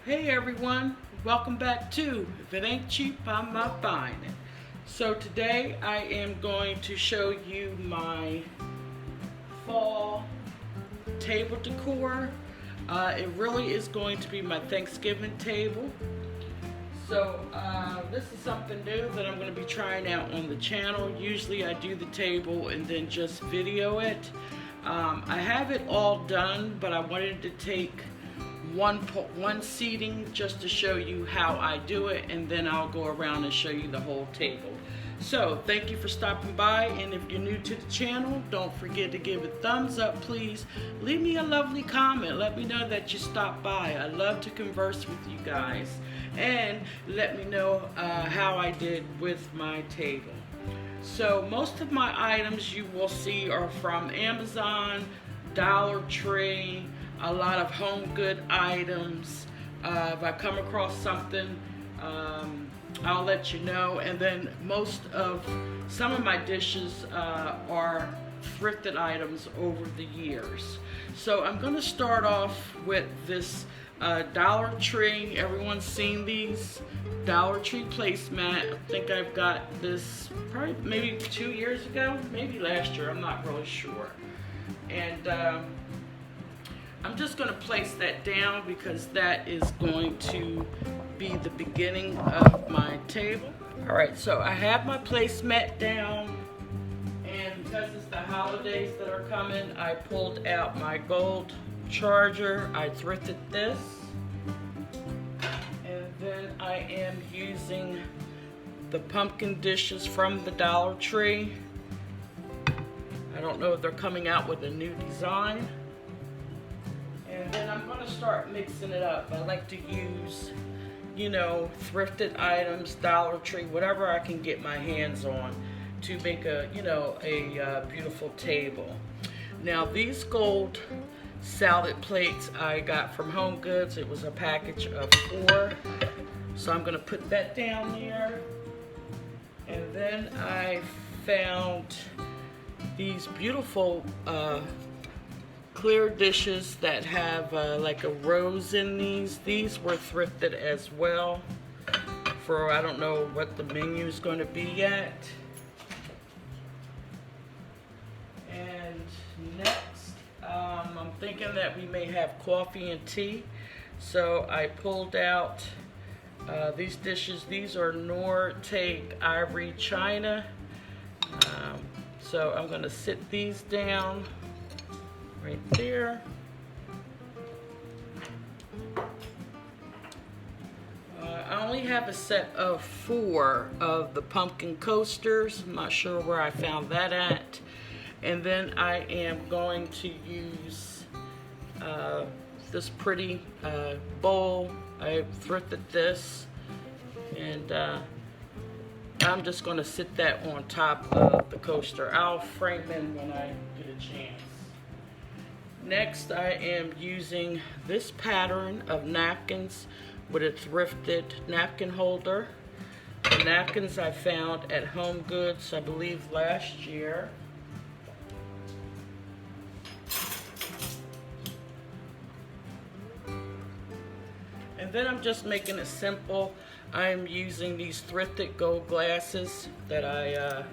Hey everyone, welcome back to If It Ain't Cheap, I'm Not Buying It. So today I am going to show you my fall table decor. It really is going to be my Thanksgiving table. So this is something new that I'm going to be trying out on the channel. Usually I do the table and then just video it. I have it all done, but I wanted to take one seating just to show you how I do it, and then I'll go around and show you the whole table. So thank you for stopping by, and if you're new to the channel, don't forget to give it a thumbs up, please. Leave me a lovely comment. Let me know that you stopped by. I love to converse with you guys, and let me know how I did with my table. So most of my items you will see are from Amazon, Dollar Tree, a lot of home good items. If I come across something, I'll let you know. And then some of my dishes are thrifted items over the years. So I'm going to start off with this Dollar Tree. Everyone's seen these Dollar Tree placemat. I think I've got this probably maybe 2 years ago, maybe last year, I'm not really sure. And I'm just going to place that down because that is going to be the beginning of my table. Alright, so I have my placemat down, and because it's the holidays that are coming, I pulled out my gold charger. I thrifted this, and then I am using the pumpkin dishes from the Dollar Tree. I don't know if they're coming out with a new design. And then I'm going to start mixing it up. I like to use, thrifted items, Dollar Tree, whatever I can get my hands on to make a beautiful table. Now these gold salad plates I got from Home Goods. It was a package of 4. So I'm going to put that down there. And then I found these beautiful clear dishes that have like a rose in these. These were thrifted as well for, I don't know what the menu is going to be yet. And next, I'm thinking that we may have coffee and tea. So I pulled out these dishes. These are Norte Ivory China. So I'm going to sit these down right there. I only have a set of 4 of the pumpkin coasters. I'm not sure where I found that at. And then I am going to use this pretty bowl. I thrifted this, and I'm just going to sit that on top of the coaster. I'll frame it when I get a chance. Next, I am using this pattern of napkins with a thrifted napkin holder. The napkins I found at Home Goods, I believe last year. And then I'm just making it simple. I'm using these thrifted gold glasses that I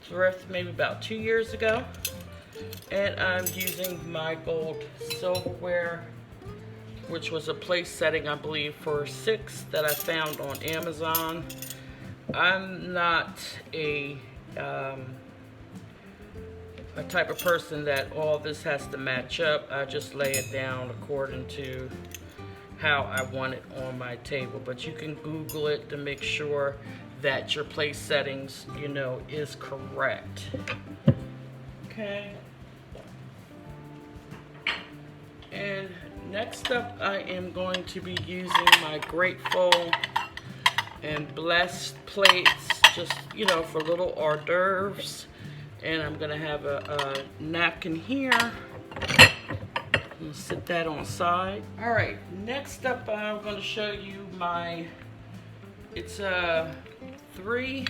thrifted maybe about 2 years ago. And I'm using my gold silverware, which was a place setting, I believe, for 6 that I found on Amazon. I'm not a type of person that all this has to match up. I just lay it down according to how I want it on my table. But you can Google it to make sure that your place settings, is correct. Okay. And next up, I am going to be using my Grateful and Blessed plates, just, for little hors d'oeuvres. And I'm going to have a napkin here. I'm going to sit that on the side. All right, next up, I'm going to show you it's a 3,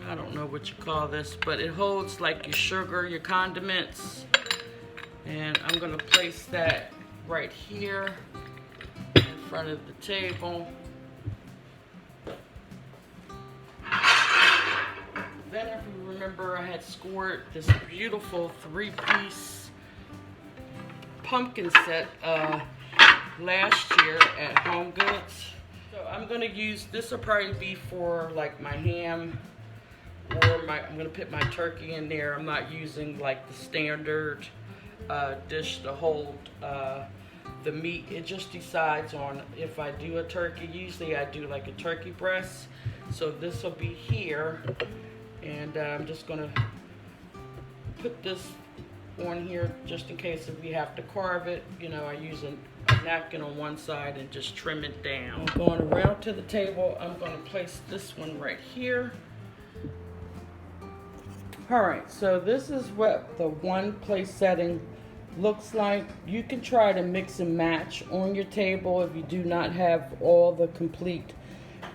I don't know what you call this, but it holds like your sugar, your condiments. And I'm going to place that right here in front of the table. Then if you remember, I had scored this beautiful 3-piece pumpkin set last year at Home Goods. So I'm gonna use, this will probably be for like my ham, or I'm gonna put my turkey in there. I'm not using like the standard dish to hold the meat. It just decides on if I do a turkey. Usually I do like a turkey breast. So this will be here. And I'm just gonna put this on here just in case if we have to carve it. You know, I use a napkin on one side and just trim it down. Going around to the table, I'm gonna place this one right here. All right, so this is what the one place setting looks like. You can try to mix and match on your table if you do not have all the complete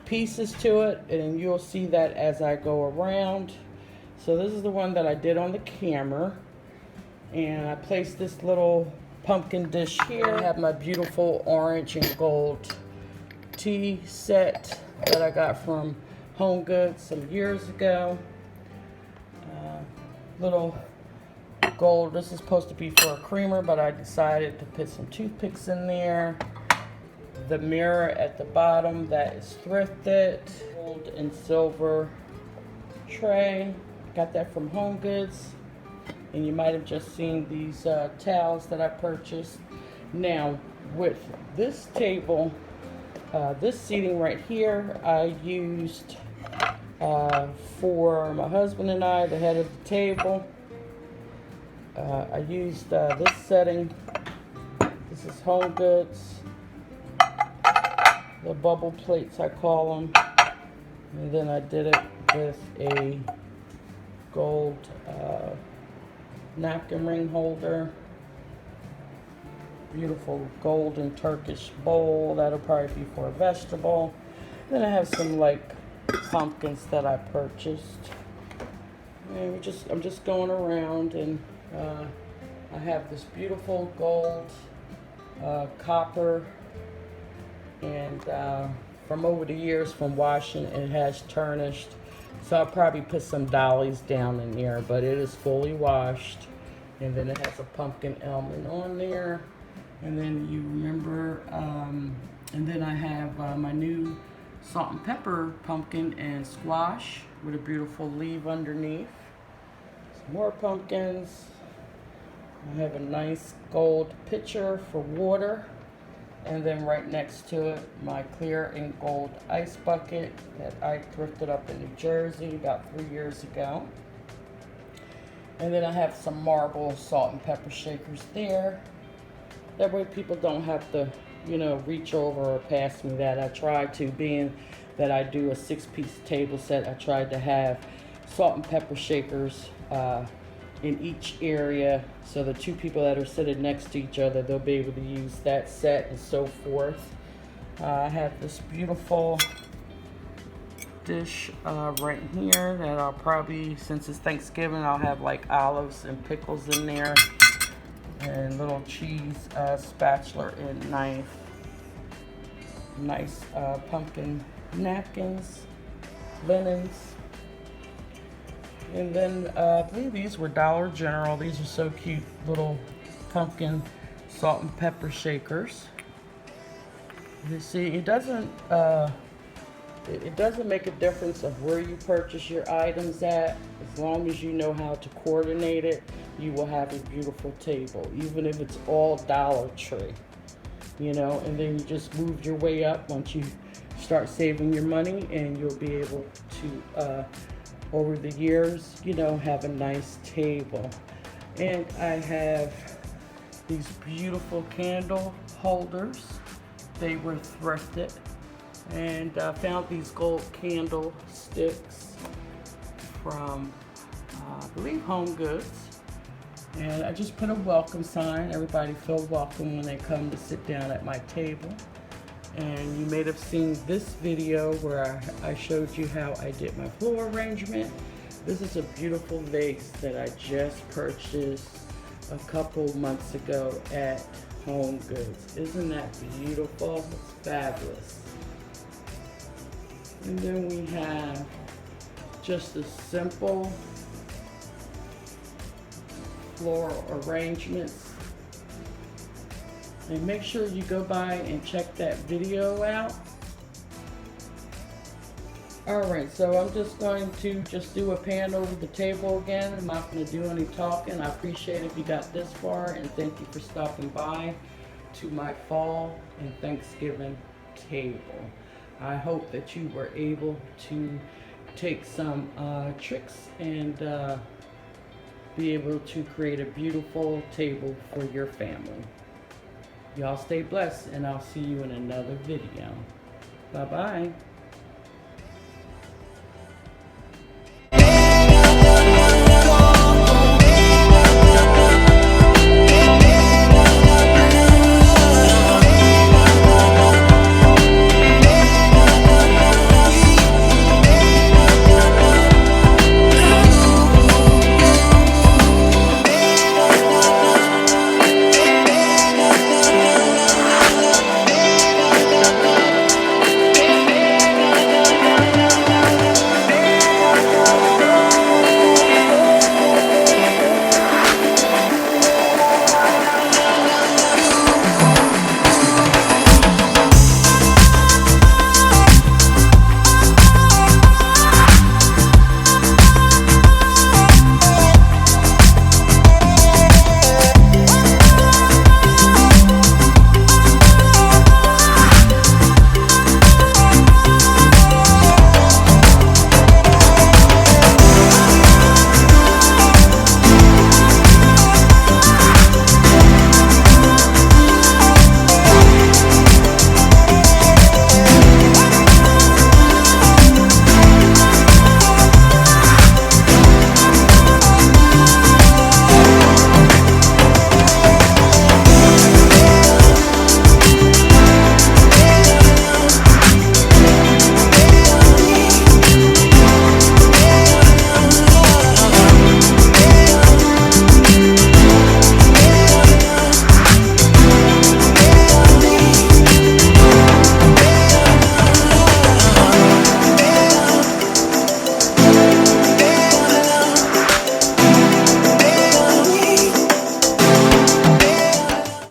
pieces to it, and you'll see that as I go around. So this is the one that I did on the camera, and I placed this little pumpkin dish here. I have my beautiful orange and gold tea set that I got from Home Goods some years ago. Little gold, this is supposed to be for a creamer, but I decided to put some toothpicks in there. The mirror at the bottom, that is thrifted. Gold and silver tray, got that from Home Goods. And you might have just seen these towels that I purchased. Now with this table, this seating right here, I used for my husband and I, the head of the table. I used this setting. This is Home Goods. The bubble plates, I call them. And then I did it with a gold napkin ring holder. Beautiful golden Turkish bowl. That'll probably be for a vegetable. Then I have some like pumpkins that I purchased. And I'm just going around, and I have this beautiful gold copper, and from over the years from washing, it has tarnished. So I'll probably put some dollies down in there, but it is fully washed. And then it has a pumpkin element on there. And then you remember, and then I have my new salt and pepper pumpkin and squash with a beautiful leaf underneath. Some more pumpkins. I have a nice gold pitcher for water. And then right next to it, my clear and gold ice bucket that I thrifted up in New Jersey about 3 years ago. And then I have some marble salt and pepper shakers there. That way people don't have to, you know, reach over or pass me that. I try to, being that I do a 6-piece table set, I tried to have salt and pepper shakers in each area, so the two people that are sitting next to each other, they'll be able to use that set and so forth. I have this beautiful dish right here that I'll probably, since it's Thanksgiving, I'll have like olives and pickles in there, and little cheese spatula and knife. Nice pumpkin napkins, linens. And then I believe these were Dollar General. These are so cute, little pumpkin salt and pepper shakers. You see, it doesn't make a difference of where you purchase your items at. As long as you know how to coordinate it, you will have a beautiful table, even if it's all Dollar Tree. You know, and then you just move your way up once you start saving your money, and you'll be able to over the years, you know, have a nice table. And I have these beautiful candle holders. They were thrifted, and I found these gold candle sticks from I believe Home Goods. And I just put a welcome sign. Everybody feel welcome when they come to sit down at my table. And you may have seen this video where I showed you how I did my floor arrangement. This is a beautiful vase that I just purchased a couple months ago at home goods. Isn't that beautiful? It's fabulous. And then we have just a simple floral arrangements. And make sure you go by and check that video out. Alright, so I'm just going to do a pan over the table again. I'm not going to do any talking. I appreciate if you got this far, and thank you for stopping by to my fall and Thanksgiving table. I hope that you were able to take some tricks and be able to create a beautiful table for your family. Y'all stay blessed, and I'll see you in another video. Bye-bye.